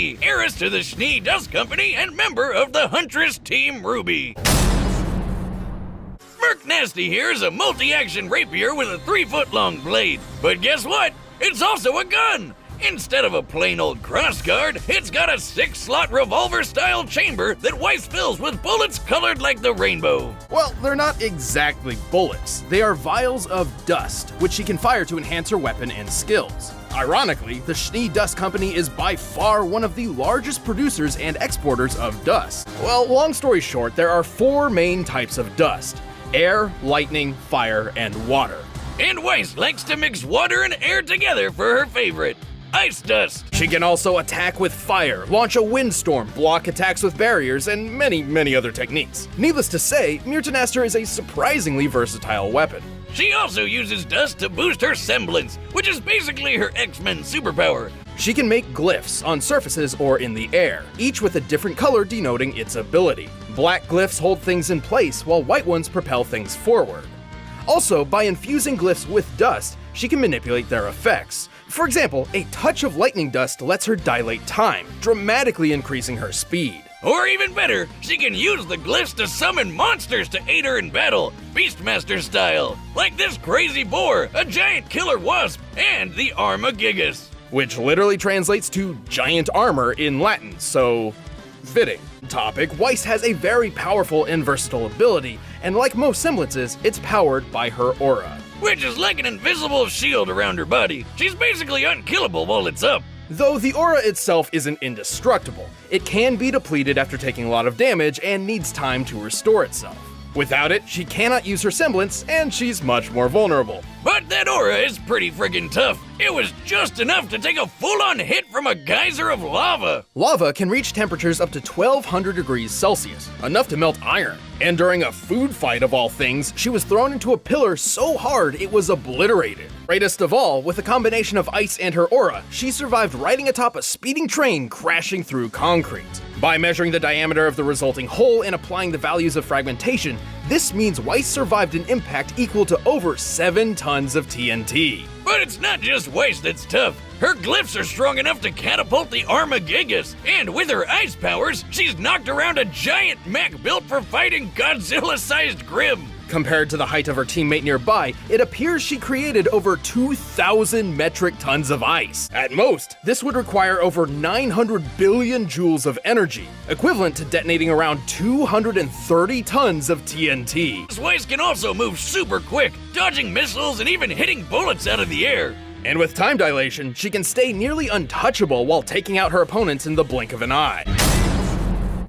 Nasty, heiress to the Schnee Dust Company and member of the Huntress Team Ruby. Merc Nasty here is a multi-action rapier with a 3-foot-long blade. But guess what? It's also a gun! Instead of a plain old crossguard, it's got a 6-slot revolver-style chamber that Weiss fills with bullets colored like the rainbow. Well, they're not exactly bullets. They are vials of dust, which she can fire to enhance her weapon and skills. Ironically, the Schnee Dust Company is by far one of the largest producers and exporters of dust. Well, long story short, there are 4 main types of dust: air, lightning, fire, and water. And Weiss likes to mix water and air together for her favorite, ice dust. She can also attack with fire, launch a windstorm, block attacks with barriers, and many other techniques. Needless to say, Myrtanaster is a surprisingly versatile weapon. She also uses dust to boost her semblance, which is basically her X-Men superpower. She can make glyphs on surfaces or in the air, each with a different color denoting its ability. Black glyphs hold things in place, while white ones propel things forward. Also, by infusing glyphs with dust, she can manipulate their effects. For example, a touch of lightning dust lets her dilate time, dramatically increasing her speed. Or even better, she can use the glyphs to summon monsters to aid her in battle, Beastmaster style, like this crazy boar, a giant killer wasp, and the Armagigas. Which literally translates to giant armor in Latin, so fitting. Topic: Weiss has a very powerful and versatile ability, and like most semblances, it's powered by her aura. Which is like an invisible shield around her body. She's basically unkillable while it's up. Though the aura itself isn't indestructible, it can be depleted after taking a lot of damage and needs time to restore itself. Without it, she cannot use her semblance, and she's much more vulnerable. But that aura is pretty friggin' tough. It was just enough to take a full-on hit from a geyser of lava. Lava can reach temperatures up to 1200 degrees Celsius, enough to melt iron. And during a food fight of all things, she was thrown into a pillar so hard it was obliterated. Greatest of all, with a combination of ice and her aura, she survived riding atop a speeding train crashing through concrete. By measuring the diameter of the resulting hole and applying the values of fragmentation, this means Weiss survived an impact equal to over 7 tons of TNT. But it's not just Weiss that's tough. Her glyphs are strong enough to catapult the Armagigas, and with her ice powers, she's knocked around a giant mech built for fighting Godzilla-sized Grim. Compared to the height of her teammate nearby, it appears she created over 2,000 metric tons of ice. At most, this would require over 900 billion joules of energy, equivalent to detonating around 230 tons of TNT. Weiss can also move super quick, dodging missiles and even hitting bullets out of the air. And with time dilation, she can stay nearly untouchable while taking out her opponents in the blink of an eye.